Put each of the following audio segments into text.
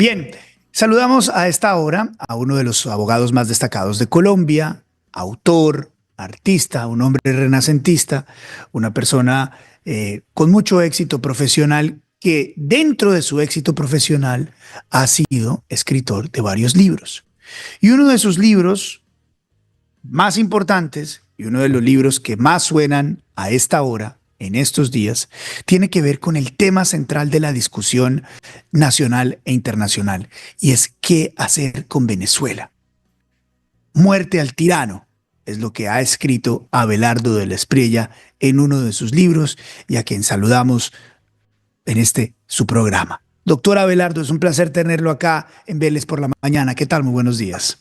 Bien, saludamos a esta hora a uno de los abogados más destacados de Colombia, autor, artista, un hombre renacentista, una persona con mucho éxito profesional que dentro de su éxito profesional ha sido escritor de varios libros. Y uno de sus libros más importantes y uno de los libros que más suenan a esta hora, en estos días, tiene que ver con el tema central de la discusión nacional e internacional, y es qué hacer con Venezuela. Muerte al tirano es lo que ha escrito Abelardo de la Espriella en uno de sus libros y a quien saludamos en este su programa. Doctor Abelardo, es un placer tenerlo acá en Vélez por la Mañana. ¿Qué tal? Muy buenos días.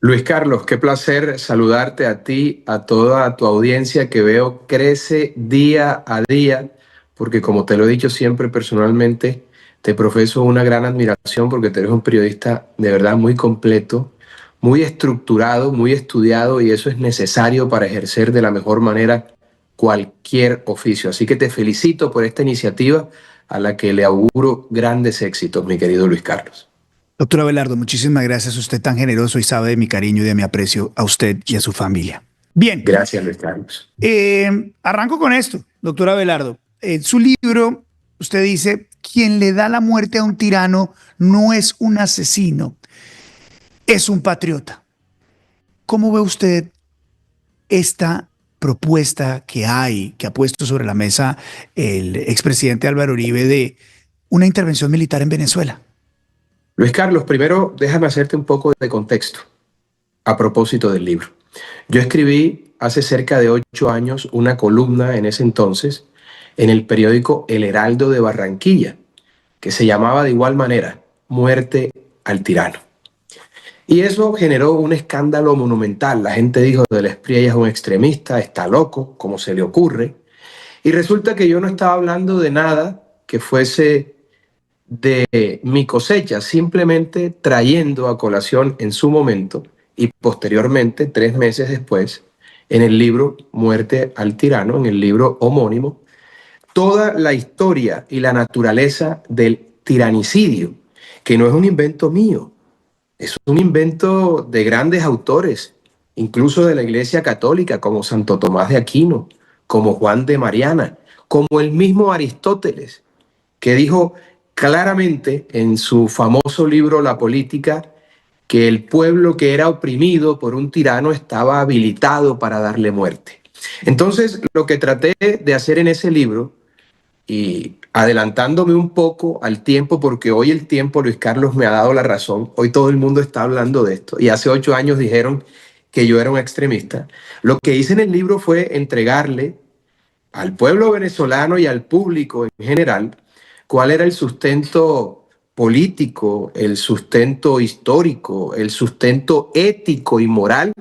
Luis Carlos, qué placer saludarte a ti, a toda tu audiencia que veo crece día a día, porque como te lo he dicho siempre personalmente, te profeso una gran admiración porque tú eres un periodista de verdad muy completo, muy estructurado, muy estudiado, y eso es necesario para ejercer de la mejor manera cualquier oficio. Así que te felicito por esta iniciativa a la que le auguro grandes éxitos, mi querido Luis Carlos. Doctor Abelardo, muchísimas gracias. Usted tan generoso y sabe de mi cariño y de mi aprecio a usted y a su familia. Bien. Gracias, Luis Carlos. Arranco con esto, doctor Abelardo. En su libro, usted dice, quien le da la muerte a un tirano no es un asesino, es un patriota. ¿Cómo ve usted esta propuesta que ha puesto sobre la mesa el expresidente Álvaro Uribe de una intervención militar en Venezuela? Luis Carlos, primero déjame hacerte un poco de contexto a propósito del libro. Yo escribí hace cerca de 8 años una columna en ese entonces en el periódico El Heraldo de Barranquilla, que se llamaba de igual manera, Muerte al tirano. Y eso generó un escándalo monumental. La gente dijo, de la Espriella es un extremista, está loco, ¿cómo se le ocurre? Y resulta que yo no estaba hablando de nada que fuese de mi cosecha, simplemente trayendo a colación en su momento y posteriormente, 3 meses después, en el libro Muerte al tirano, en el libro homónimo, toda la historia y la naturaleza del tiranicidio, que no es un invento mío, es un invento de grandes autores, incluso de la Iglesia Católica, como Santo Tomás de Aquino, como Juan de Mariana, como el mismo Aristóteles, que dijo claramente en su famoso libro La Política que el pueblo que era oprimido por un tirano estaba habilitado para darle muerte. Entonces, lo que traté de hacer en ese libro, y adelantándome un poco al tiempo, porque hoy el tiempo, Luis Carlos, me ha dado la razón, hoy todo el mundo está hablando de esto, y hace 8 años dijeron que yo era un extremista, lo que hice en el libro fue entregarle al pueblo venezolano y al público en general cuál era el sustento político, el sustento histórico, el sustento ético y moral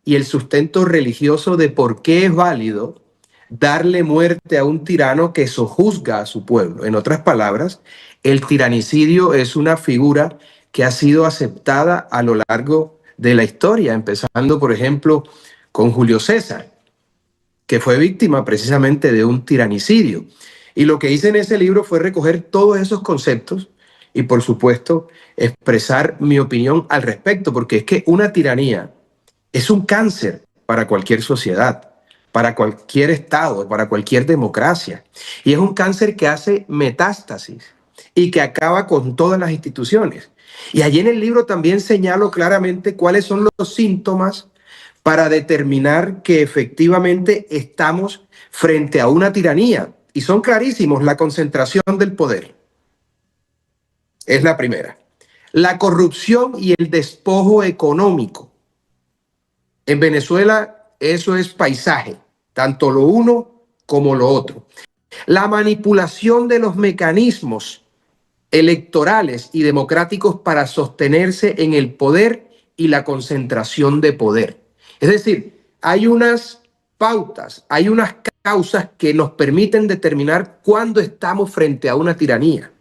y el sustento religioso de por qué es válido darle muerte a un tirano que sojuzga a su pueblo. En otras palabras, el tiranicidio es una figura que ha sido aceptada a lo largo de la historia, empezando, por ejemplo, con Julio César, que fue víctima precisamente de un tiranicidio. Y lo que hice en ese libro fue recoger todos esos conceptos y, por supuesto, expresar mi opinión al respecto, porque es que una tiranía es un cáncer para cualquier sociedad, para cualquier Estado, para cualquier democracia. Y es un cáncer que hace metástasis y que acaba con todas las instituciones. Y allí en el libro también señalo claramente cuáles son los síntomas para determinar que efectivamente estamos frente a una tiranía. Y son clarísimos: la concentración del poder es la primera. La corrupción y el despojo económico. En Venezuela eso es paisaje, tanto lo uno como lo otro. La manipulación de los mecanismos electorales y democráticos para sostenerse en el poder y la concentración de poder. Es decir, hay unas pautas, hay unas causas que nos permiten determinar cuándo estamos frente a una tiranía.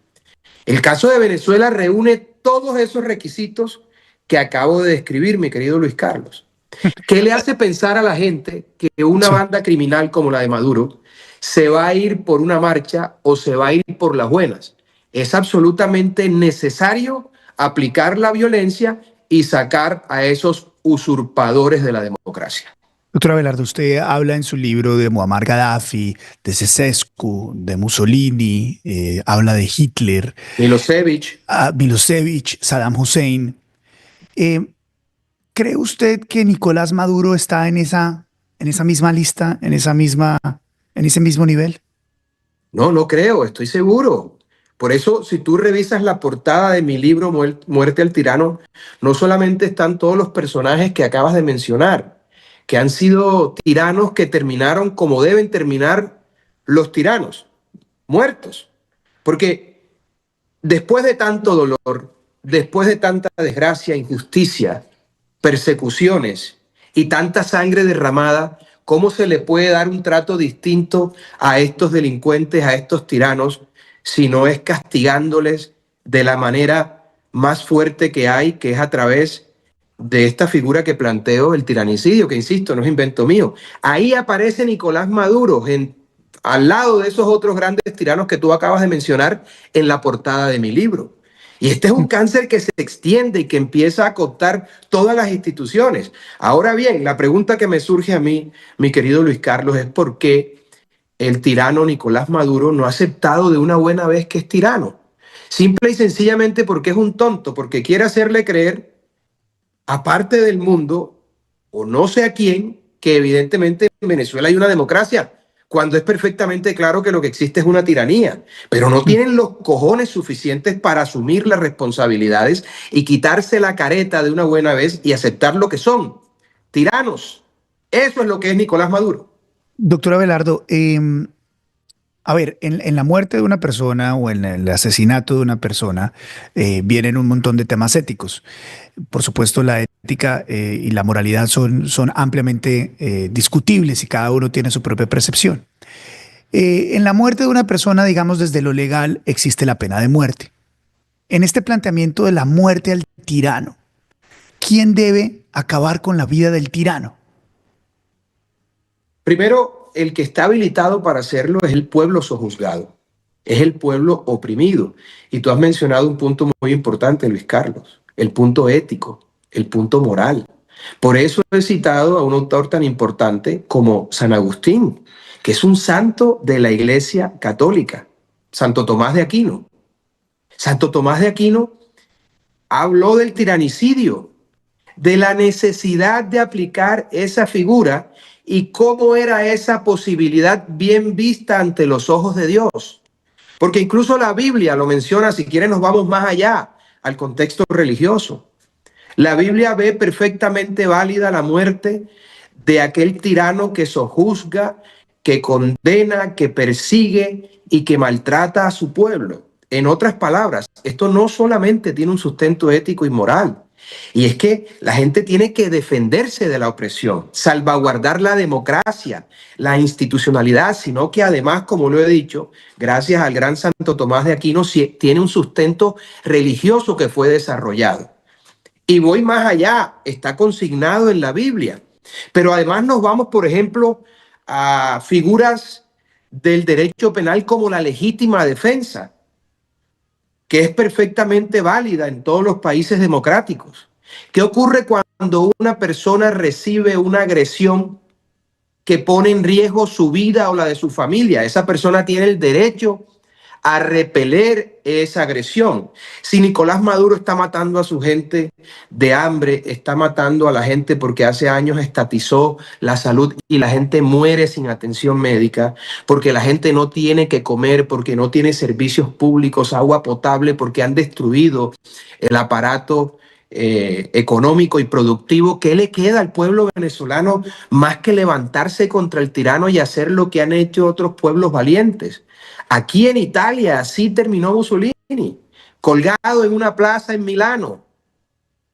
El caso de Venezuela reúne todos esos requisitos que acabo de describir, mi querido Luis Carlos. ¿Qué le hace pensar a la gente que una banda criminal como la de Maduro se va a ir por una marcha o se va a ir por las buenas? Es absolutamente necesario aplicar la violencia y sacar a esos usurpadores de la democracia. Doctor Abelardo, usted habla en su libro de Muammar Gaddafi, de Ceausescu, de Mussolini, habla de Hitler, Milosevic. Milosevic, Saddam Hussein. Eh, ¿Cree usted que Nicolás Maduro está en esa misma lista, en ese mismo nivel? No, no creo, estoy seguro. Por eso, si tú revisas la portada de mi libro Muerte al Tirano, no solamente están todos los personajes que acabas de mencionar, que han sido tiranos que terminaron como deben terminar los tiranos, muertos. Porque después de tanto dolor, después de tanta desgracia, injusticia, persecuciones y tanta sangre derramada, ¿cómo se le puede dar un trato distinto a estos delincuentes, a estos tiranos, si no es castigándoles de la manera más fuerte que hay, que es a través de esta figura que planteo, el tiranicidio, que insisto, no es invento mío? Ahí aparece Nicolás Maduro, al lado de esos otros grandes tiranos que tú acabas de mencionar en la portada de mi libro. Y este es un cáncer que se extiende y que empieza a cooptar todas las instituciones. Ahora bien, la pregunta que me surge a mí, mi querido Luis Carlos, es por qué el tirano Nicolás Maduro no ha aceptado de una buena vez que es tirano. Simple y sencillamente porque es un tonto, porque quiere hacerle creer, aparte del mundo, o no sé a quién, que evidentemente en Venezuela hay una democracia, cuando es perfectamente claro que lo que existe es una tiranía, pero no tienen los cojones suficientes para asumir las responsabilidades y quitarse la careta de una buena vez y aceptar lo que son, tiranos. Eso es lo que es Nicolás Maduro. Doctor Abelardo, a ver, en la muerte de una persona o en el asesinato de una persona vienen un montón de temas éticos. Por supuesto, la ética y la moralidad son ampliamente discutibles y cada uno tiene su propia percepción. En la muerte de una persona, digamos desde lo legal, existe la pena de muerte. En este planteamiento de la muerte al tirano, ¿quién debe acabar con la vida del tirano? Primero, el que está habilitado para hacerlo es el pueblo sojuzgado, es el pueblo oprimido. Y tú has mencionado un punto muy importante, Luis Carlos, el punto ético, el punto moral. Por eso he citado a un autor tan importante como San Agustín, que es un santo de la Iglesia Católica, Santo Tomás de Aquino. Santo Tomás de Aquino habló del tiranicidio, de la necesidad de aplicar esa figura y cómo era esa posibilidad bien vista ante los ojos de Dios. Porque incluso la Biblia lo menciona, si quieren nos vamos más allá, al contexto religioso. La Biblia ve perfectamente válida la muerte de aquel tirano que sojuzga, que condena, que persigue y que maltrata a su pueblo. En otras palabras, esto no solamente tiene un sustento ético y moral, y es que la gente tiene que defenderse de la opresión, salvaguardar la democracia, la institucionalidad, sino que además, como lo he dicho, gracias al gran Santo Tomás de Aquino, tiene un sustento religioso que fue desarrollado. Y voy más allá, está consignado en la Biblia. Pero además nos vamos, por ejemplo, a figuras del derecho penal como la legítima defensa, que es perfectamente válida en todos los países democráticos. ¿Qué ocurre cuando una persona recibe una agresión que pone en riesgo su vida o la de su familia? Esa persona tiene el derecho a repeler esa agresión. Si Nicolás Maduro está matando a su gente de hambre, está matando a la gente porque hace años estatizó la salud y la gente muere sin atención médica, porque la gente no tiene que comer, porque no tiene servicios públicos, agua potable, porque han destruido el aparato económico y productivo, ¿qué le queda al pueblo venezolano más que levantarse contra el tirano y hacer lo que han hecho otros pueblos valientes? Aquí en Italia así terminó Mussolini, colgado en una plaza en Milano.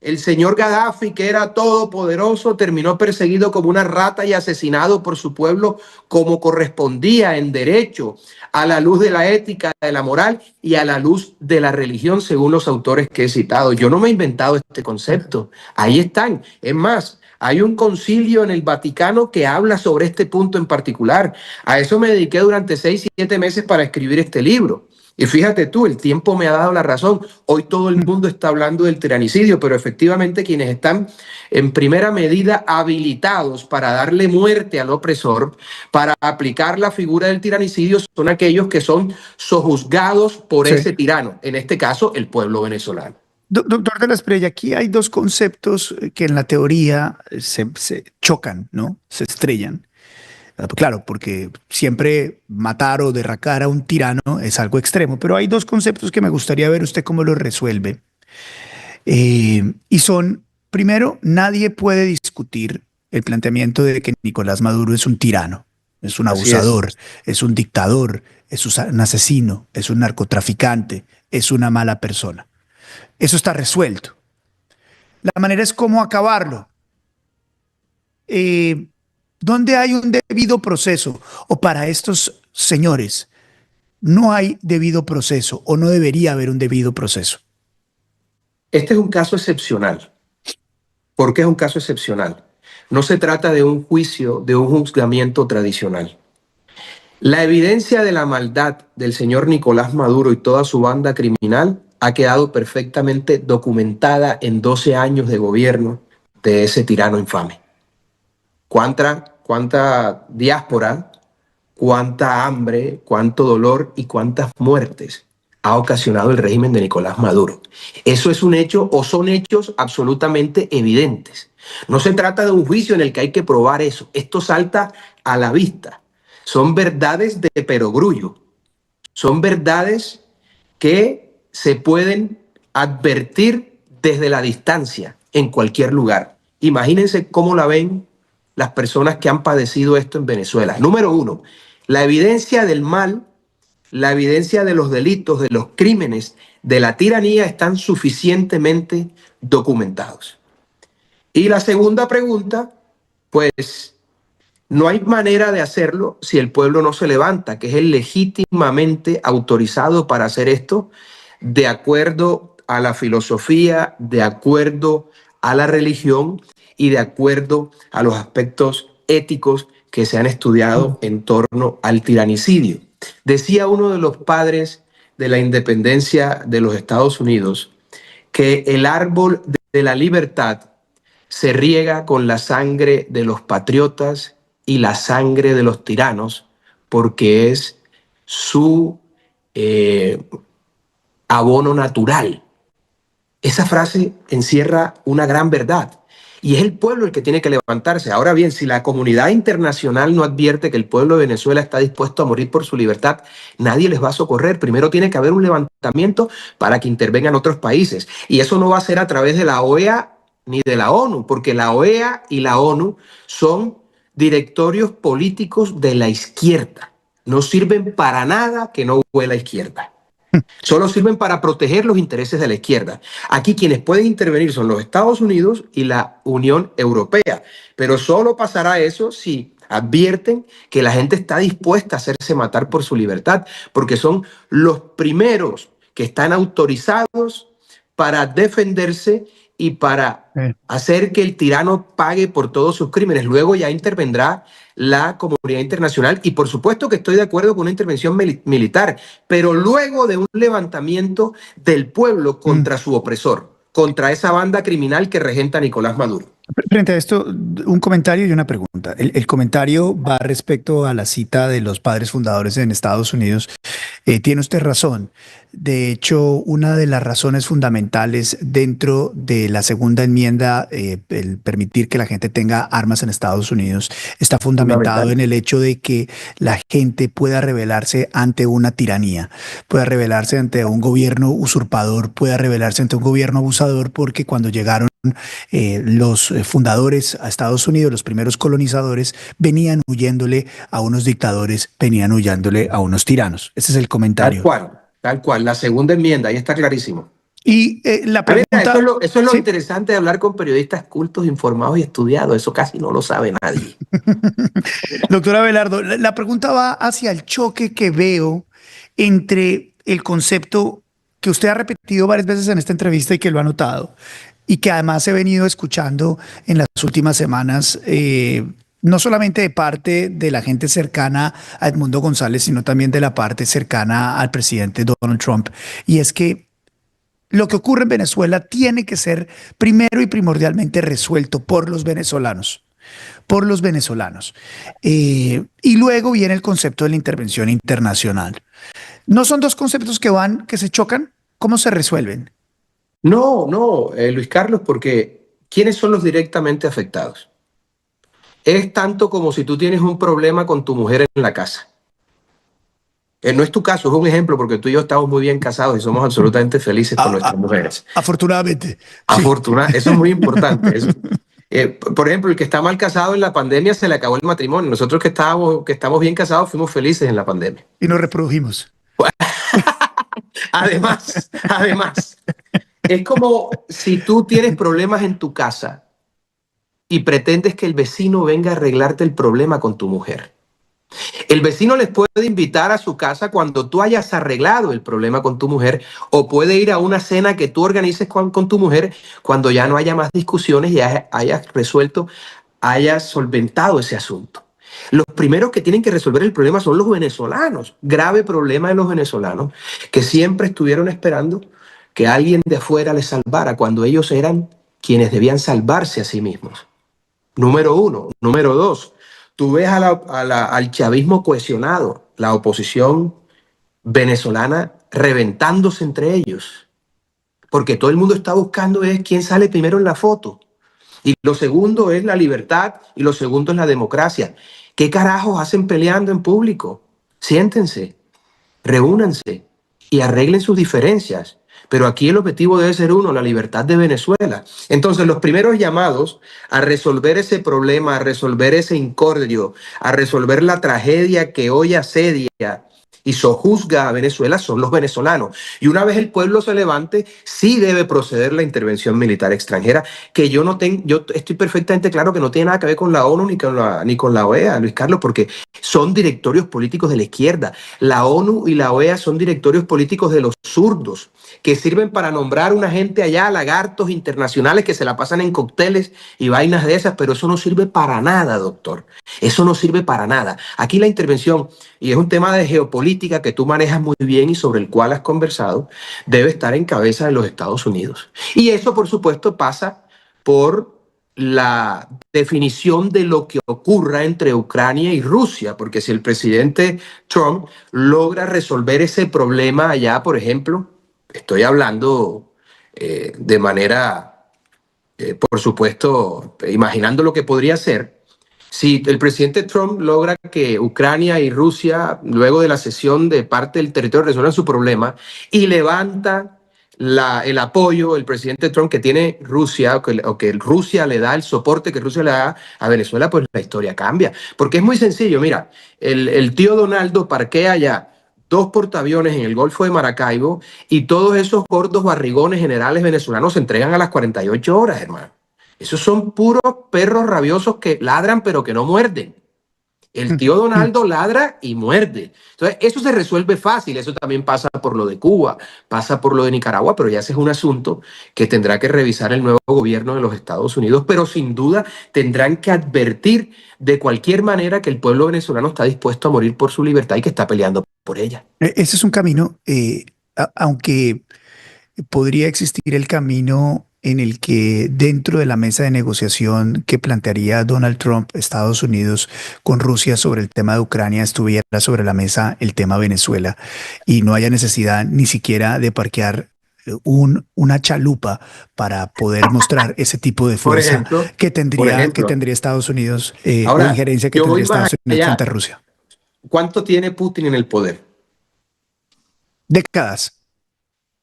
El señor Gaddafi, que era todopoderoso, terminó perseguido como una rata y asesinado por su pueblo como correspondía en derecho, a la luz de la ética, de la moral y a la luz de la religión, según los autores que he citado. Yo no me he inventado este concepto. Ahí están. Es más, hay un concilio en el Vaticano que habla sobre este punto en particular. A eso me dediqué durante 6, 7 meses para escribir este libro. Y fíjate tú, el tiempo me ha dado la razón. Hoy todo el mundo está hablando del tiranicidio, pero efectivamente quienes están en primera medida habilitados para darle muerte al opresor, para aplicar la figura del tiranicidio, son aquellos que son sojuzgados por Sí. ese tirano, en este caso el pueblo venezolano. Doctor de la Espriella, aquí hay dos conceptos que en la teoría se chocan, ¿no? Se estrellan. Claro, porque siempre matar o derracar a un tirano es algo extremo, pero hay dos conceptos que me gustaría ver usted cómo los resuelve. Y son, primero, nadie puede discutir el planteamiento de que Nicolás Maduro es un tirano, es un Así es. abusador, es un dictador, es un asesino, es un narcotraficante, es una mala persona. Eso está resuelto. La manera es cómo acabarlo. Eh, ¿Dónde hay un debido proceso? O para estos señores no hay debido proceso o no debería haber un debido proceso. Este es un caso excepcional. ¿Por qué es un caso excepcional? No se trata de un juicio, de un juzgamiento tradicional. La evidencia de la maldad del señor Nicolás Maduro y toda su banda criminal ha quedado perfectamente documentada en 12 años de gobierno de ese tirano infame. ¿Cuánta diáspora, cuánta hambre, cuánto dolor y cuántas muertes ha ocasionado el régimen de Nicolás Maduro? Eso es un hecho o son hechos absolutamente evidentes. No se trata de un juicio en el que hay que probar eso. Esto salta a la vista. Son verdades de perogrullo. Son verdades que se pueden advertir desde la distancia en cualquier lugar. Imagínense cómo la ven las personas que han padecido esto en Venezuela. Número uno, la evidencia del mal, la evidencia de los delitos, de los crímenes, de la tiranía están suficientemente documentados. Y la segunda pregunta, pues no hay manera de hacerlo si el pueblo no se levanta, que es el legítimamente autorizado para hacer esto, de acuerdo a la filosofía, de acuerdo a la religión y de acuerdo a los aspectos éticos que se han estudiado en torno al tiranicidio. Decía uno de los padres de la independencia de los Estados Unidos que el árbol de la libertad se riega con la sangre de los patriotas y la sangre de los tiranos, porque es su eh, abono natural. Esa frase encierra una gran verdad. Y es el pueblo el que tiene que levantarse. Ahora bien, si la comunidad internacional no advierte que el pueblo de Venezuela está dispuesto a morir por su libertad, nadie les va a socorrer. Primero tiene que haber un levantamiento para que intervengan otros países. Y eso no va a ser a través de la OEA ni de la ONU, porque la OEA y la ONU son directorios políticos de la izquierda. No sirven para nada que no huela a izquierda. Solo sirven para proteger los intereses de la izquierda. Aquí quienes pueden intervenir son los Estados Unidos y la Unión Europea, pero solo pasará eso si advierten que la gente está dispuesta a hacerse matar por su libertad, porque son los primeros que están autorizados para defenderse y para hacer que el tirano pague por todos sus crímenes. Luego ya intervendrá la comunidad internacional y por supuesto que estoy de acuerdo con una intervención militar, pero luego de un levantamiento del pueblo contra su opresor, contra esa banda criminal que regenta Nicolás Maduro. Frente a esto, un comentario y una pregunta. El comentario va respecto a la cita de los padres fundadores en Estados Unidos. Tiene usted razón. De hecho, una de las razones fundamentales dentro de la segunda enmienda, el permitir que la gente tenga armas en Estados Unidos, está fundamentado en el hecho de que la gente pueda rebelarse ante una tiranía, pueda rebelarse ante un gobierno usurpador, pueda rebelarse ante un gobierno abusador, porque cuando llegaron los fundadores a Estados Unidos, los primeros colonizadores, venían huyéndole a unos dictadores, venían huyéndole a unos tiranos. Ese es el comentario. Tal cual. La segunda enmienda, ahí está clarísimo. Y la pregunta... Mira, eso es lo ¿sí? interesante de hablar con periodistas cultos, informados y estudiados. Eso casi no lo sabe nadie. Doctora Abelardo, la pregunta va hacia el choque que veo entre el concepto que usted ha repetido varias veces en esta entrevista y que lo ha notado, y que además he venido escuchando en las últimas semanas no solamente de parte de la gente cercana a Edmundo González, sino también de la parte cercana al presidente Donald Trump. Y es que lo que ocurre en Venezuela tiene que ser primero y primordialmente resuelto por los venezolanos, por los venezolanos. Y luego viene el concepto de la intervención internacional. ¿No son dos conceptos que se chocan? ¿Cómo se resuelven? No, no, Luis Carlos, porque ¿quiénes son los directamente afectados? Es tanto como si tú tienes un problema con tu mujer en la casa. No es tu caso, es un ejemplo porque tú y yo estamos muy bien casados y somos absolutamente felices con nuestras mujeres. Afortunadamente, sí. Afortunadamente, eso es muy importante. Por ejemplo, el que está mal casado en la pandemia se le acabó el matrimonio. Nosotros que estamos bien casados fuimos felices en la pandemia. Y nos reprodujimos. Además, es como si tú tienes problemas en tu casa y pretendes que el vecino venga a arreglarte el problema con tu mujer. El vecino les puede invitar a su casa cuando tú hayas arreglado el problema con tu mujer o puede ir a una cena que tú organices con tu mujer cuando ya no haya más discusiones y hayas resuelto, hayas solventado ese asunto. Los primeros que tienen que resolver el problema son los venezolanos. Grave problema de los venezolanos que siempre estuvieron esperando que alguien de afuera les salvara cuando ellos eran quienes debían salvarse a sí mismos. Número uno. Número dos, tú ves al chavismo cohesionado, la oposición venezolana reventándose entre ellos, porque todo el mundo está buscando es quién sale primero en la foto. Y lo segundo es la libertad y lo segundo es la democracia. ¿Qué carajos hacen peleando en público? Siéntense, reúnanse y arreglen sus diferencias. Pero aquí el objetivo debe ser uno, la libertad de Venezuela. Entonces, los primeros llamados a resolver ese problema, a resolver ese incordio, a resolver la tragedia que hoy asedia y sojuzga a Venezuela son los venezolanos. Y una vez el pueblo se levante, sí debe proceder la intervención militar extranjera, que yo estoy perfectamente claro que no tiene nada que ver con la ONU ni con la OEA, Luis Carlos, porque son directorios políticos de la izquierda. La ONU y la OEA son directorios políticos de los zurdos, que sirven para nombrar una gente allá, lagartos internacionales que se la pasan en cócteles y vainas de esas, pero eso no sirve para nada, doctor. Eso no sirve para nada. Aquí la intervención, y es un tema de geopolítica que tú manejas muy bien y sobre el cual has conversado, debe estar en cabeza de los Estados Unidos. Y eso, por supuesto, pasa por la definición de lo que ocurra entre Ucrania y Rusia, porque si el presidente Trump logra resolver ese problema allá, por ejemplo, estoy hablando de manera, por supuesto, imaginando lo que podría ser, si el presidente Trump logra que Ucrania y Rusia, luego de la cesión de parte del territorio, resuelvan su problema y levanta el apoyo, el presidente Trump que tiene Rusia, o que Rusia le da el soporte que Rusia le da a Venezuela, pues la historia cambia. Porque es muy sencillo, mira, el tío Donaldo parquea allá dos portaaviones en el Golfo de Maracaibo y todos esos gordos barrigones generales venezolanos se entregan a las 48 horas, hermano. Esos son puros perros rabiosos que ladran pero que no muerden. El tío Donaldo ladra y muerde. Entonces, eso se resuelve fácil. Eso también pasa por lo de Cuba, pasa por lo de Nicaragua, pero ya ese es un asunto que tendrá que revisar el nuevo gobierno de los Estados Unidos. Pero sin duda tendrán que advertir de cualquier manera que el pueblo venezolano está dispuesto a morir por su libertad y que está peleando por ella. Ese es un camino, aunque podría existir el camino en el que dentro de la mesa de negociación que plantearía Donald Trump, Estados Unidos, con Rusia sobre el tema de Ucrania, estuviera sobre la mesa el tema Venezuela y no haya necesidad ni siquiera de parquear una chalupa para poder mostrar ese tipo de Por fuerza ejemplo, que tendría Estados Unidos o ahora injerencia que yo tendría voy más Estados Unidos allá. frente a Rusia. ¿Cuánto tiene Putin en el poder? Décadas.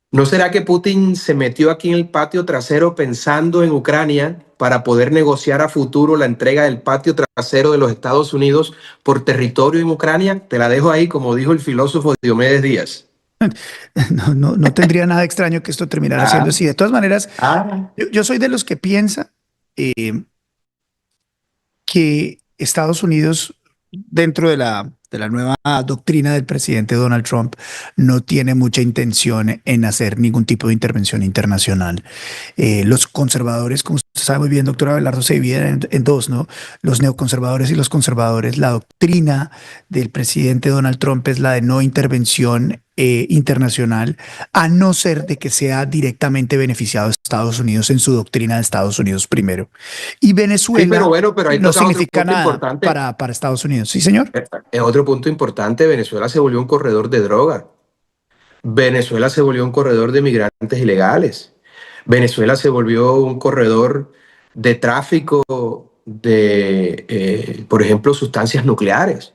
¿No será que Putin se metió aquí en el patio trasero pensando en Ucrania para poder negociar a futuro la entrega del patio trasero de los Estados Unidos por territorio en Ucrania? Te la dejo ahí, como dijo el filósofo Diomedes Díaz. No tendría nada extraño que esto terminara siendo Ah, así. De todas maneras, ah. yo soy de los que piensa que Estados Unidos dentro de la nueva doctrina del presidente Donald Trump, no tiene mucha intención en hacer ningún tipo de intervención internacional. Los conservadores, como usted sabe muy bien, doctor Abelardo, se dividen en dos, ¿no? Los neoconservadores y los conservadores. La doctrina del presidente Donald Trump es la de no intervención internacional, a no ser de que sea directamente beneficiado a Estados Unidos en su doctrina de Estados Unidos primero. Y Sí, pero Venezuela bueno, pero ahí no toca otro significa punto nada importante. para Estados Unidos. ¿Sí, señor? Es otro punto importante. Venezuela se volvió un corredor de droga. Venezuela se volvió un corredor de migrantes ilegales. Venezuela se volvió un corredor de tráfico de, por ejemplo, sustancias nucleares.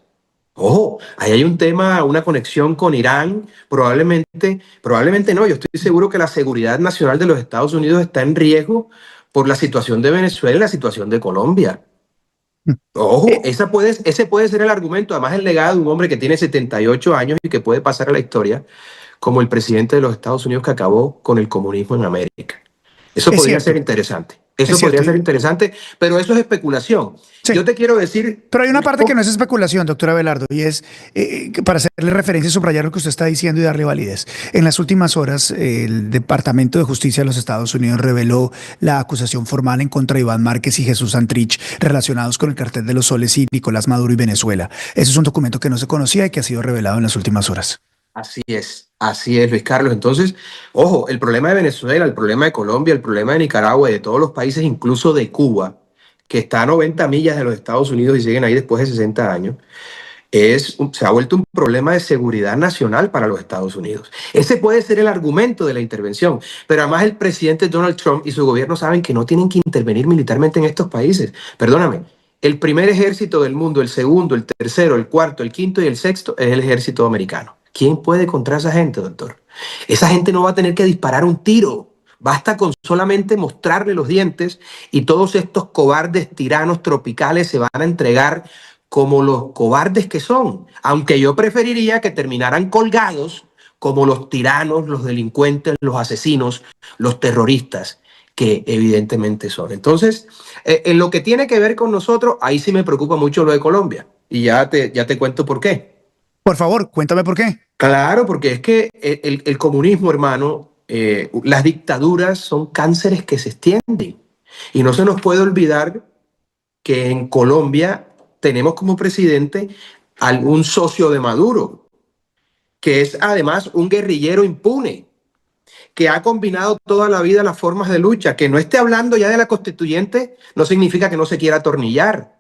Ojo, ahí hay un tema, una conexión con Irán. Probablemente no. Yo estoy seguro que la seguridad nacional de los Estados Unidos está en riesgo por la situación de Venezuela y la situación de Colombia. Ojo, Eh, ese puede ser el argumento. Además, el legado de un hombre que tiene 78 años y que puede pasar a la historia como el presidente de los Estados Unidos que acabó con el comunismo en América. Eso es podría ser cierto, interesante. es Eso cierto. podría ser interesante, pero eso es especulación. Yo Sí. te quiero decir, Pero hay una parte que no es especulación, doctora Velardo, y es que para hacerle referencia y subrayar lo que usted está diciendo y darle validez. En las últimas horas, el Departamento de Justicia de los Estados Unidos reveló la acusación formal en contra de Iván Márquez y Jesús Santrich relacionados con el cartel de los soles y Nicolás Maduro y Venezuela. Ese es un documento que no se conocía y que ha sido revelado en las últimas horas. así es, Luis Carlos. Entonces, ojo, el problema de Venezuela, el problema de Colombia, el problema de Nicaragua y de todos los países, incluso de Cuba, que está a 90 millas de los Estados Unidos y siguen ahí después de 60 años, se ha vuelto un problema de seguridad nacional para los Estados Unidos. Ese puede ser el argumento de la intervención, pero además el presidente Donald Trump y su gobierno saben que no tienen que intervenir militarmente en estos países. Perdóname, el primer ejército del mundo, el segundo, el tercero, el cuarto, el quinto y el sexto es el ejército americano. ¿Quién puede contra esa gente, doctor? Esa gente no va a tener que disparar un tiro. Basta con solamente mostrarle los dientes y todos estos cobardes tiranos tropicales se van a entregar como los cobardes que son, aunque yo preferiría que terminaran colgados como los tiranos, los delincuentes, los asesinos, los terroristas que evidentemente son. Entonces, en lo que tiene que ver con nosotros, ahí sí me preocupa mucho lo de Colombia. Y ya te cuento por qué. Por favor, cuéntame por qué. Claro, porque es que el comunismo, hermano, las dictaduras son cánceres que se extienden. Y no se nos puede olvidar que en Colombia tenemos como presidente algún socio de Maduro, que es además un guerrillero impune, que ha combinado toda la vida las formas de lucha. Que no esté hablando ya de la constituyente no significa que no se quiera atornillar.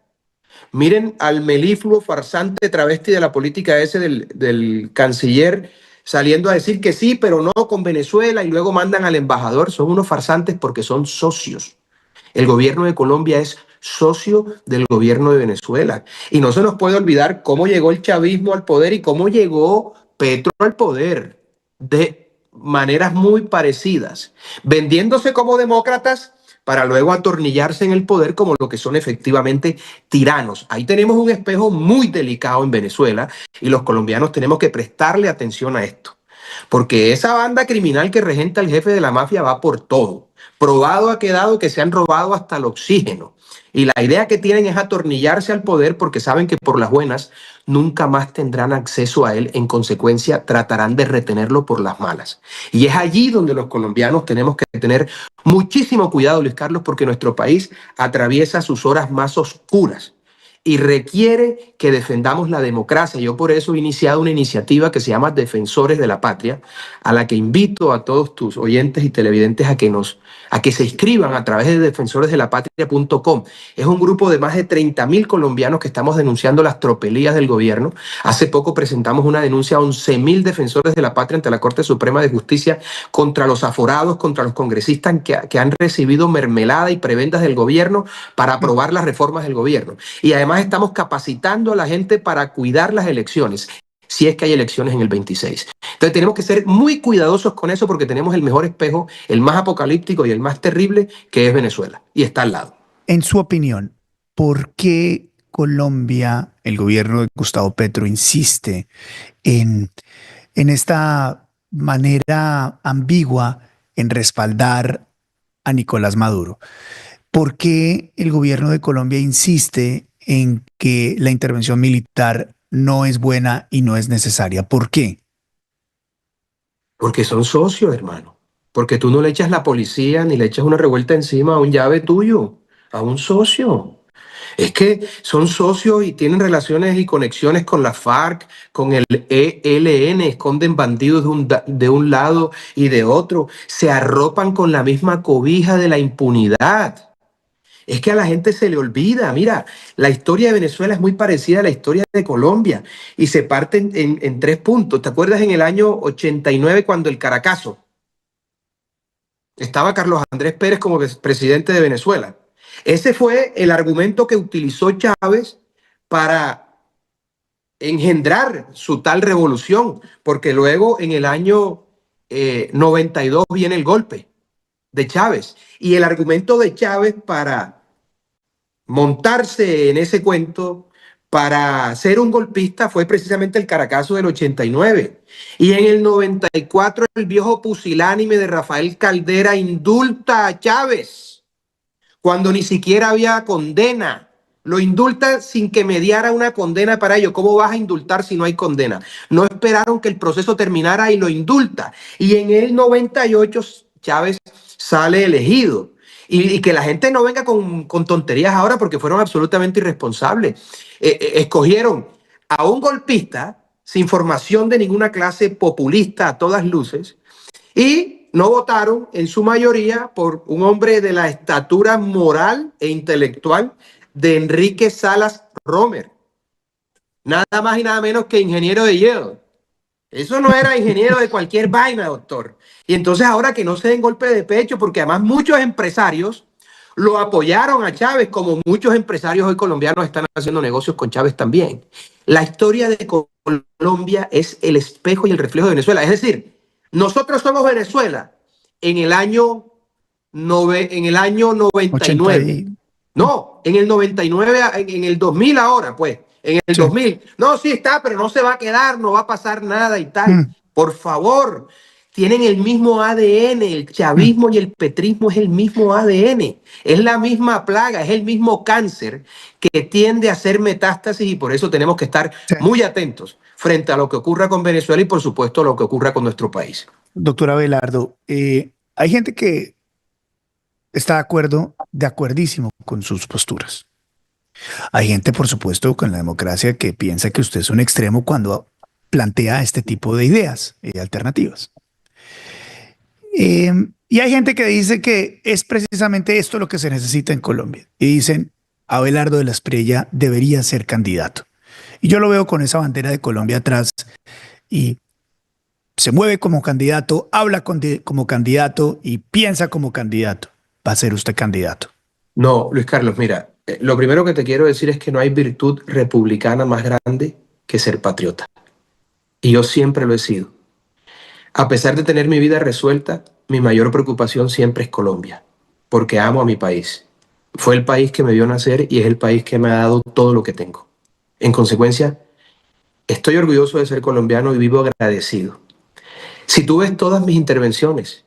Miren al melifluo farsante travesti de la política ese del canciller saliendo a decir que sí, pero no con Venezuela y luego mandan al embajador. Son unos farsantes porque son socios. El gobierno de Colombia es socio del gobierno de Venezuela. Y no se nos puede olvidar cómo llegó el chavismo al poder y cómo llegó Petro al poder de maneras muy parecidas, vendiéndose como demócratas para luego atornillarse en el poder como lo que son efectivamente tiranos. Ahí tenemos un espejo muy delicado en Venezuela y los colombianos tenemos que prestarle atención a esto. Porque esa banda criminal que regenta el jefe de la mafia va por todo. Probado ha quedado que se han robado hasta el oxígeno. Y la idea que tienen es atornillarse al poder porque saben que por las buenas nunca más tendrán acceso a él. En consecuencia, tratarán de retenerlo por las malas. Y es allí donde los colombianos tenemos que tener muchísimo cuidado, Luis Carlos, porque nuestro país atraviesa sus horas más oscuras y requiere que defendamos la democracia. Yo por eso he iniciado una iniciativa que se llama Defensores de la Patria, a la que invito a todos tus oyentes y televidentes a que se inscriban a través de defensoresdelapatria.com. Es un grupo de más de 30.000 colombianos que estamos denunciando las tropelías del gobierno. Hace poco presentamos una denuncia a 11.000 defensores de la patria ante la Corte Suprema de Justicia contra los aforados, contra los congresistas que han recibido mermelada y prebendas del gobierno para aprobar las reformas del gobierno. Y además estamos capacitando a la gente para cuidar las elecciones, si es que hay elecciones en el 26. Entonces tenemos que ser muy cuidadosos con eso porque tenemos el mejor espejo, el más apocalíptico y el más terrible, que es Venezuela. Y está al lado. En su opinión, ¿por qué Colombia, el gobierno de Gustavo Petro, insiste en, en esta manera ambigua en respaldar a Nicolás Maduro? ¿Por qué el gobierno de Colombia insiste en que la intervención militar no es buena y no es necesaria. ¿Por qué? Porque son socios, hermano. Porque tú no le echas la policía ni le echas una revuelta encima a un llave tuyo, a un socio. Es que son socios y tienen relaciones y conexiones con la FARC, con el ELN, esconden bandidos de un lado y de otro, se arropan con la misma cobija de la impunidad. Es que a la gente se le olvida, mira, la historia de Venezuela es muy parecida a la historia de Colombia y se parte en tres puntos. ¿Te acuerdas en el año 89 cuando el Caracazo estaba Carlos Andrés Pérez como presidente de Venezuela? Ese fue el argumento que utilizó Chávez para engendrar su tal revolución, porque luego en el año 92 viene el golpe de Chávez. Y el argumento de Chávez para montarse en ese cuento, para ser un golpista, fue precisamente el Caracazo del 89. Y en el 94 el viejo pusilánime de Rafael Caldera indulta a Chávez cuando ni siquiera había condena. Lo indulta sin que mediara una condena para ello. ¿Cómo vas a indultar si no hay condena? No esperaron que el proceso terminara y lo indulta. Y en el 98 Chávez sale elegido. Y que la gente no venga con tonterías ahora porque fueron absolutamente irresponsables. Escogieron a un golpista sin formación de ninguna clase, populista a todas luces, y no votaron en su mayoría por un hombre de la estatura moral e intelectual de Enrique Salas Romer, nada más y nada menos que ingeniero de Yale. Eso no era ingeniero de cualquier vaina, doctor. Y entonces ahora que no se den golpe de pecho, porque además muchos empresarios lo apoyaron a Chávez, como muchos empresarios hoy colombianos están haciendo negocios con Chávez también. La historia de Colombia es el espejo y el reflejo de Venezuela. Es decir, nosotros somos Venezuela en el año, en el año 80 99. y... No, en el 99, en el 2000 ahora, pues, en el Sí. 2000. No, sí está, pero no se va a quedar, no va a pasar nada y tal. Mm, Por favor, tienen el mismo ADN, el mm. chavismo y el petrismo es el mismo ADN, es la misma plaga, es el mismo cáncer que tiende a hacer metástasis y por eso tenemos que estar Sí. muy atentos frente a lo que ocurra con Venezuela y por supuesto lo que ocurra con nuestro país. Doctora Abelardo, hay gente que está de acuerdo, de acuerdísimo con sus posturas. Hay gente, por supuesto, con la democracia que piensa que usted es un extremo cuando plantea este tipo de ideas alternativas. Y hay gente que dice que es precisamente esto lo que se necesita en Colombia. Y dicen, Abelardo de la Espriella debería ser candidato. Y yo lo veo con esa bandera de Colombia atrás y se mueve como candidato, habla como candidato y piensa como candidato. Va a ser usted candidato. No, Luis Carlos, mira, lo primero que te quiero decir es que no hay virtud republicana más grande que ser patriota. Y yo siempre lo he sido. A pesar de tener mi vida resuelta, mi mayor preocupación siempre es Colombia, porque amo a mi país. Fue el país que me vio nacer y es el país que me ha dado todo lo que tengo. En consecuencia, estoy orgulloso de ser colombiano y vivo agradecido. Si tú ves todas mis intervenciones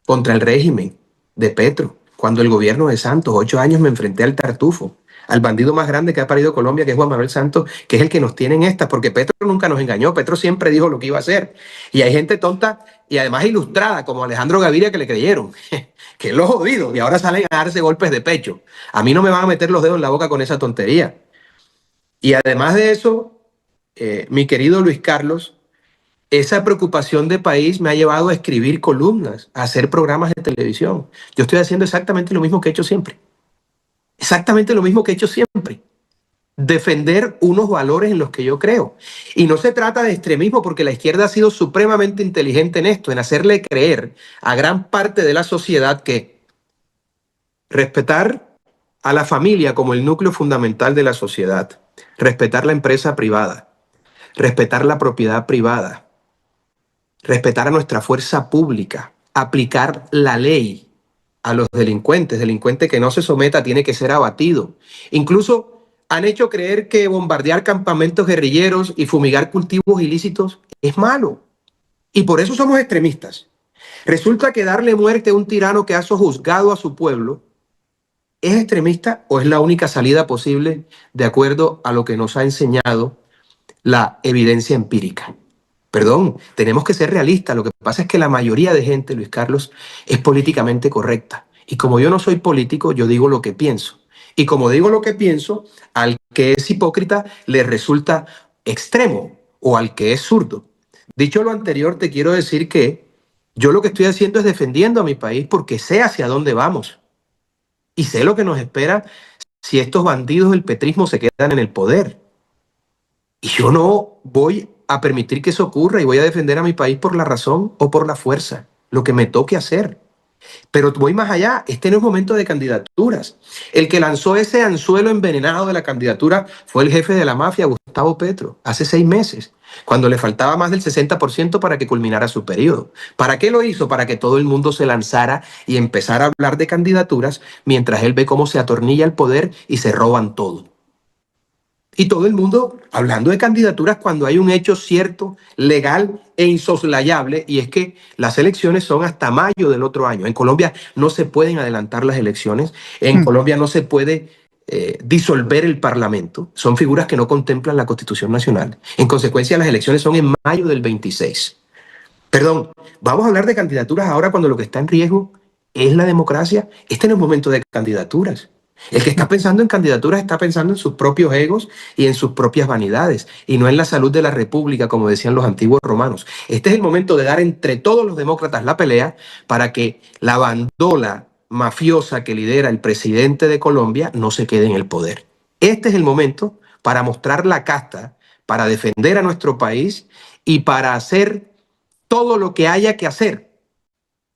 contra el régimen de Petro, cuando el gobierno de Santos, 8 años me enfrenté al tartufo, al bandido más grande que ha parido Colombia, que es Juan Manuel Santos, que es el que nos tiene en estas, porque Petro nunca nos engañó, Petro siempre dijo lo que iba a hacer. Y hay gente tonta y además ilustrada, como Alejandro Gaviria, que le creyeron, que es lo jodido, y ahora salen a darse golpes de pecho. A mí no me van a meter los dedos en la boca con esa tontería. Y además de eso, mi querido Luis Carlos, esa preocupación de país me ha llevado a escribir columnas, a hacer programas de televisión. Yo estoy haciendo exactamente lo mismo que he hecho siempre. Exactamente lo mismo que he hecho siempre. Defender unos valores en los que yo creo. Y no se trata de extremismo porque la izquierda ha sido supremamente inteligente en esto, en hacerle creer a gran parte de la sociedad que respetar a la familia como el núcleo fundamental de la sociedad, respetar la empresa privada, respetar la propiedad privada, respetar a nuestra fuerza pública, aplicar la ley a los delincuentes. Delincuente que no se someta tiene que ser abatido. Incluso han hecho creer que bombardear campamentos guerrilleros y fumigar cultivos ilícitos es malo. Y por eso somos extremistas. Resulta que darle muerte a un tirano que ha sojuzgado a su pueblo ¿Es extremista o es la única salida posible de acuerdo a lo que nos ha enseñado la evidencia empírica? Perdón, tenemos que ser realistas. Lo que pasa es que la mayoría de gente, Luis Carlos, es políticamente correcta. Y como yo no soy político, yo digo lo que pienso. Y como digo lo que pienso, al que es hipócrita le resulta extremo o al que es zurdo. Dicho lo anterior, te quiero decir que yo lo que estoy haciendo es defendiendo a mi país porque sé hacia dónde vamos y sé lo que nos espera si estos bandidos del petrismo se quedan en el poder. Y yo no voy a permitir que eso ocurra y voy a defender a mi país por la razón o por la fuerza, lo que me toque hacer. Pero voy más allá, este no es momento de candidaturas. El que lanzó ese anzuelo envenenado de la candidatura fue el jefe de la mafia, Gustavo Petro, hace 6 meses, cuando le faltaba más del 60% para que culminara su periodo. ¿Para qué lo hizo? Para que todo el mundo se lanzara y empezara a hablar de candidaturas mientras él ve cómo se atornilla el poder y se roban todo. Y todo el mundo hablando de candidaturas cuando hay un hecho cierto, legal e insoslayable, y es que las elecciones son hasta mayo del otro año. En Colombia no se pueden adelantar las elecciones, en Colombia no se puede disolver el Parlamento, son figuras que no contemplan la Constitución Nacional. En consecuencia, las elecciones son en mayo del 26. Perdón, vamos a hablar de candidaturas ahora cuando lo que está en riesgo es la democracia. Este no es momento de candidaturas. El que está pensando en candidaturas está pensando en sus propios egos y en sus propias vanidades, y no en la salud de la República, como decían los antiguos romanos. Este es el momento de dar entre todos los demócratas la pelea para que la bandola mafiosa que lidera el presidente de Colombia no se quede en el poder. Este es el momento para mostrar la casta, para defender a nuestro país y para hacer todo lo que haya que hacer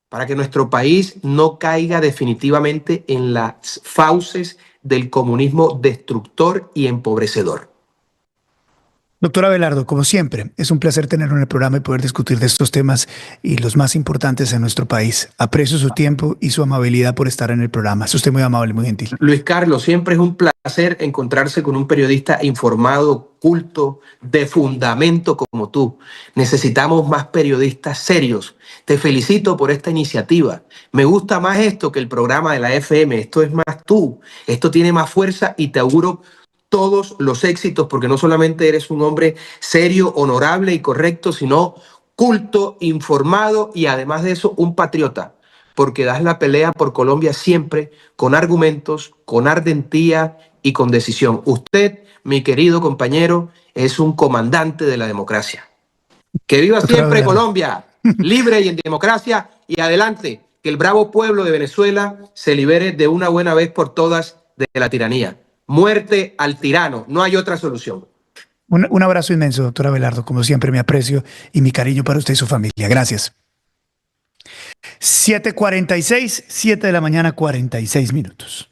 para que nuestro país no caiga definitivamente en las fauces del comunismo destructor y empobrecedor. Doctor Abelardo, como siempre, es un placer tenerlo en el programa y poder discutir de estos temas y los más importantes en nuestro país. Aprecio su tiempo y su amabilidad por estar en el programa. Es usted muy amable, muy gentil. Luis Carlos, siempre es un placer encontrarse con un periodista informado, culto, de fundamento como tú. Necesitamos más periodistas serios. Te felicito por esta iniciativa. Me gusta más esto que el programa de la FM. Esto es más tú. Esto tiene más fuerza y te auguro todos los éxitos, porque no solamente eres un hombre serio, honorable y correcto, sino culto, informado y además de eso un patriota, porque das la pelea por Colombia siempre con argumentos, con ardentía y con decisión. Usted, mi querido compañero, es un comandante de la democracia. Que viva Doctor siempre Abelardo. Colombia, libre y en democracia, y adelante, que el bravo pueblo de Venezuela se libere de una buena vez por todas de la tiranía. Muerte al tirano, no hay otra solución. Un abrazo inmenso, doctor Abelardo. Como siempre, mi aprecio y mi cariño para usted y su familia. Gracias. 7:46, 7 de la mañana, 46 minutos.